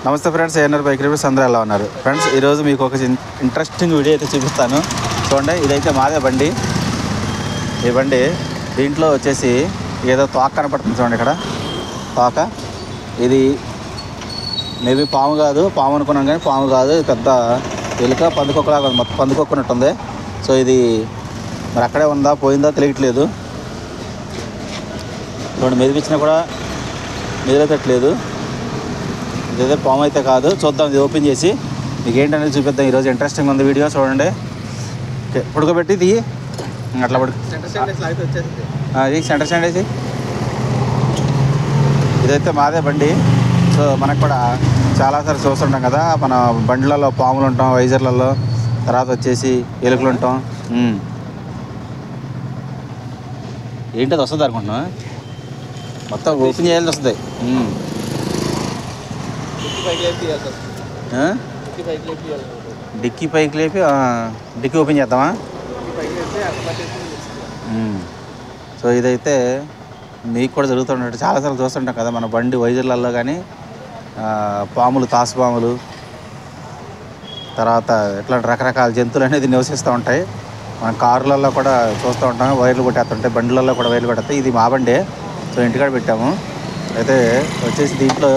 నమస్తే friends, ANR bike reviews అందరూ ఎలా ఉన్నారు ఫ్రెండ్స్? ఈరోజు మీకు ఒక ఇంట్రెస్టింగ్ వీడియో అయితే చూపిస్తాను. చూడండి, ఇదైతే మాదే బండి. ఈ బండి దీంట్లో వచ్చేసి ఏదో తోక కనపడుతుంది. చూడండి ఇక్కడ తోక. ఇది మేబీ పాము కాదు, పాము అనుకున్నాం కానీ పాము కాదు. ఇది పెద్ద ఎలుక పందుకొక్కలాగా మొత్తం పందుకొక్కున్నట్టుంది. సో ఇది మరి అక్కడే ఉందా పోయిందా తెలియట్లేదు. చూడండి, మెదిపించినా కూడా మెదిలేటట్లేదు. ఇదే పాము అయితే కాదు. చూద్దాం, ఇది ఓపెన్ చేసి మీకు ఏంటనేది చూపిద్దాం. ఈరోజు ఇంట్రెస్టింగ్ ఉంది వీడియో. చూడండి, ఓకే పడుకోబెట్టి ఇది అట్లా పడుకు అది సెంటర్ స్టాండ్ వేసి. ఇదైతే మాదే బండి. సో మనకు కూడా చాలాసార్లు చూస్తుంటాం కదా, మన బండ్లలో పాములు ఉంటాం, వైజర్లలో, తర్వాత వచ్చేసి ఎలుకలు ఉంటాం. ఏంటి అది వస్తుంది అనుకుంటున్నా, మొత్తం ఓపెన్ చేయాల్సి వస్తుంది. డిక్కీ పైకి లేపి డిక్కీ ఓపెన్ చేద్దామా? సో ఇదైతే మీకు కూడా జరుగుతుంటే చాలాసార్లు చూస్తుంటాం కదా మన బండి వైజర్లలో. కానీ పాములు, తాసుపాములు, తర్వాత ఇట్లాంటి రకరకాల జంతువులు అనేది నివసిస్తూ ఉంటాయి. మన కారులలో కూడా చూస్తూ ఉంటాం, వైర్లు కొట్టేస్తుంటాయి. బండ్లలో కూడా వైర్లు కొట్టేస్తాయి. ఇది మా బండే. సో ఇంటికాడ పెట్టాము. అయితే వచ్చేసి దీంట్లో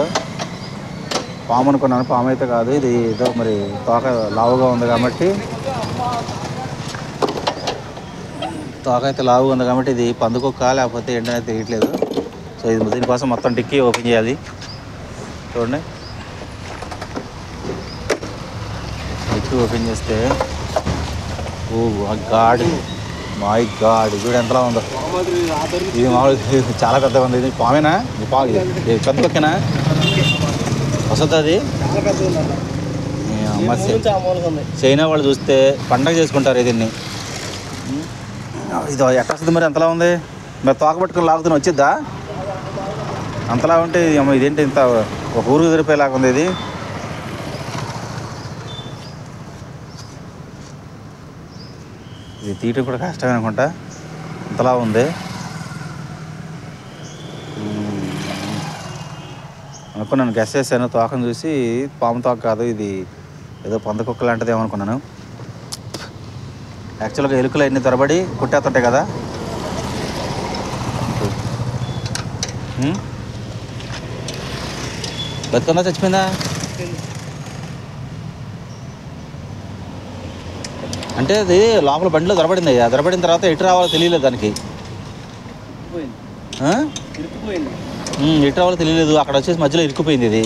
పాము అనుకున్నాను, పాము అయితే కాదు. ఇది ఏదో మరి తోక లావుగా ఉంది కాబట్టి, తోక అయితే లావుగా ఉంది కాబట్టి ఇది పందుకొక్క లేకపోతే ఏంటనేది తెలియట్లేదు. సో ఇది దీనికోసం మొత్తం డిక్కీ ఓపెన్ చేయాలి. చూడండి, డిక్కీ ఓపెన్ చేస్తే ఓ గాడ్, మై గాడ్, చూడు ఎంతలా ఉందో. ఇది మామూలు చాలా పెద్దగా ఉంది. ఇది పామేనా? ఇది పాము, ఇది పందుకొక్కేనా? వస్తుంది అది. చైనా వాళ్ళు చూస్తే పండగ చేసుకుంటారు దీన్ని. ఇది ఎట్లా వస్తుంది మరి? ఎంతలా ఉంది మరి? తోక పట్టుకుని లాగుతున్న వచ్చిద్దా? అంతలా ఉంటే ఇదేంటి ఇంత ఒక ఊరు ఎదిరిపోయేలాగా ఉంది ఇది. ఇది తీయటం కూడా కష్టమే అనుకుంటా, అంతలా ఉంది. అనుకున్నాను, గెస్ చేశాను. తోకను చూసి పాము తోక కాదు, ఇది ఏదో పందుకొక్క లాంటిది ఏమనుకున్నాను. యాక్చువల్గా ఎలుకలు అన్ని తరబడి కుట్టేస్తుంటాయి కదా. బతుకుందా చచ్చిపోయిందా? అంటే అది లోపల బండిలో దొరబడింది. దొరబడిన తర్వాత ఎటు రావాలో తెలియలేదు దానికి. ఎటు రావాలో తెలియలేదు. అక్కడ వచ్చేసి మధ్యలో ఇరుక్కుపోయింది ఇది.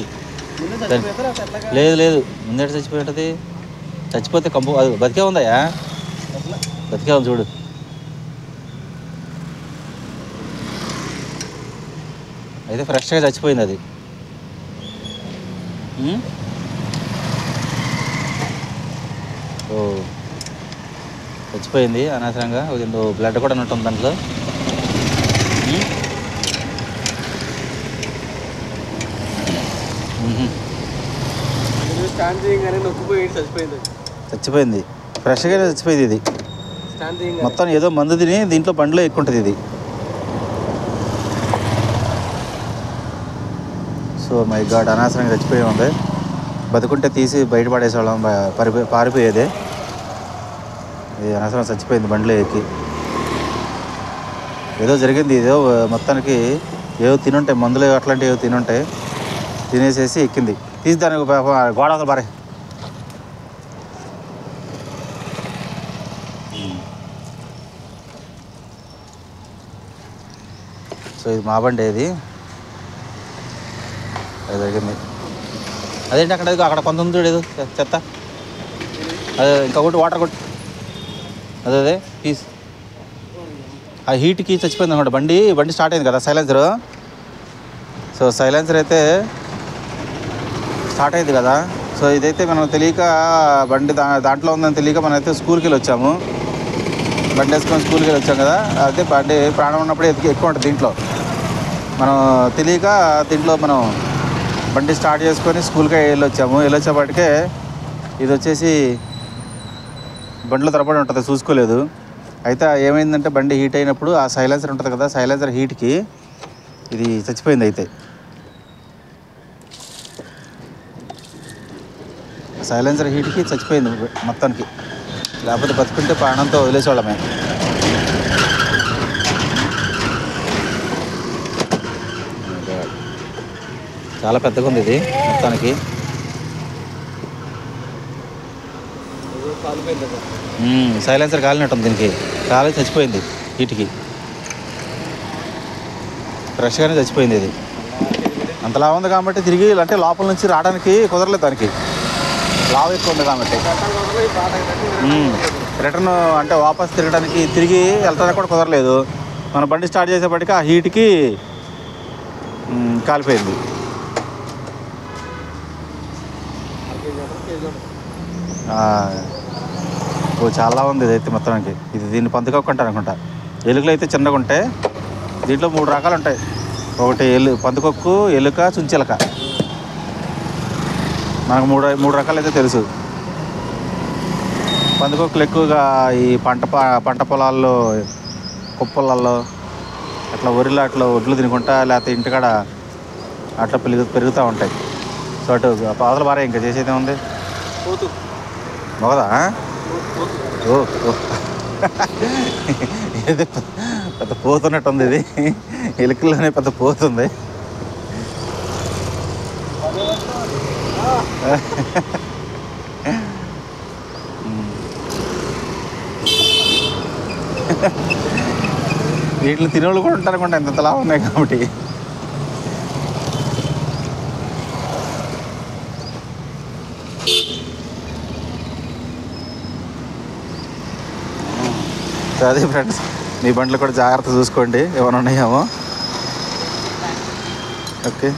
లేదు లేదు, ముందట చచ్చిపోయి ఉంటుంది. చచ్చిపోతే కంపు అది బతికే ఉందయ్యా, బతికే ఉంది చూడు. అయితే ఫ్రెష్గా చచ్చిపోయింది అది. ఓ చచ్చిపోయింది అనవసరంగా. బ్లడ్ కూడా ఉన్నట్టుంది దాంట్లో. చచ్చిపోయింది, ఫ్రెష్గానే చచ్చిపోయింది ఇది. మొత్తం ఏదో మందు తిని దీంట్లో బండిలో ఎక్కుంటుంది ఇది. సో మై గాడ్, అనవసరంగా చచ్చిపోయి ఉంది. బతుకుంటే తీసి బయటపడేసేవాళ్ళం, పారిపోయేదే. ఇది అనవసరంగా చచ్చిపోయింది బండిలో ఎక్కి. ఏదో జరిగింది, ఏదో మొత్తానికి ఏదో తినుంటాయి, మందులు అట్లాంటివి ఏదో తినుంటాయి. తినేసేసి ఎక్కింది. తీసి దానికి గోడ అవతల బారే. సో ఇది మా బండి. ఇది అది జరిగింది. అదేంటి అక్కడ కొంత ఉంది చూడేది చెత్త. అదే ఇంకొకటి వాటర్ కొట్టి అదే పీస్. ఆ హీట్కి చచ్చిపోయింది అనమాట. బండి స్టార్ట్ అయింది కదా, సైలెన్సరు. సో సైలెన్సర్ అయితే స్టార్ట్ అయింది కదా. సో ఇదైతే మనం తెలియక బండి దాంట్లో ఉందని తెలియక మనం అయితే స్కూల్కి వెళ్ళి వచ్చాము. బండి వేసుకొని స్కూల్కి వెళ్ళి వచ్చాం కదా. అయితే బండి ప్రాణం ఉన్నప్పుడే ఎక్కువ ఉంటుంది దీంట్లో. మనం తెలియక దీంట్లో మనం బండి స్టార్ట్ చేసుకొని స్కూల్కి వెళ్ళొచ్చేపటికే ఇది వచ్చేసి బండిలో తరబడి ఉంటుంది, చూసుకోలేదు. అయితే ఏమైందంటే బండి హీట్ అయినప్పుడు ఆ సైలెన్సర్ ఉంటుంది కదా, సైలెన్సర్ హీట్కి ఇది చచ్చిపోయింది. అయితే సైలెన్సర్ హీట్కి చచ్చిపోయింది మొత్తానికి, లేకపోతే బతుకుంటే ప్రాణంతో వదిలేసేవాళ్ళమే. చాలా పెద్దగా ఉంది ఇది మొత్తానికి. సైలెన్సర్ కాలినట్టుంది దీనికి, కాలి చచ్చిపోయింది హీట్కి, ఫ్రెష్గానే చచ్చిపోయింది ఇది. అంతలా ఉంది కాబట్టి తిరిగి అంటే లోపల నుంచి రావడానికి కుదరలేదు దానికి, లావు ఎక్కువ ఉంది కాబట్టి. రిటర్న్ అంటే వాపస్ తిరగడానికి తిరిగి వెళ్ళడానికి కూడా కుదరలేదు. మన బండి స్టార్ట్ చేసేప్పటికీ ఆ హీట్కి కాలిపోయింది. చాలా ఉంది ఇదైతే మొత్తానికి. ఇది దీన్ని పందికొక్కుంటారు అనుకుంటా. ఎలుకలు అయితే చిన్నగా ఉంటాయి, దీంట్లో 3 రకాలు ఉంటాయి. ఒకటి పందికొక్కు, ఎలుక, చుంచెలక. మనకు మూడు రకాలు అయితే తెలుసు. పందికొక్కులు ఎక్కువగా ఈ పంట పొలాల్లో, కుప్పలల్లో అట్లా వరిలో అట్లా ఒడ్లు తినుకుంటా, లేకపోతే ఇంటికాడ అట్లా పెరుగుతూ ఉంటాయి. సో అటు పాదలు బాగా ఇంకా చేసేదే ఉంది. మొగదా? ఓ ఇది పెద్ద పోతున్నట్టుంది, ఇది ఎలుకల్లోనే పెద్ద పోతుంది. వీటిని తినేవాళ్ళు కూడా ఉంటారు అనుకుంటా, ఇంతలా ఉన్నాయి కాబట్టి. అదే ఫ్రెండ్స్, మీ బండ్లు కూడా జాగ్రత్త చూసుకోండి, ఏమైనా ఉన్నాయేమో. ఓకే.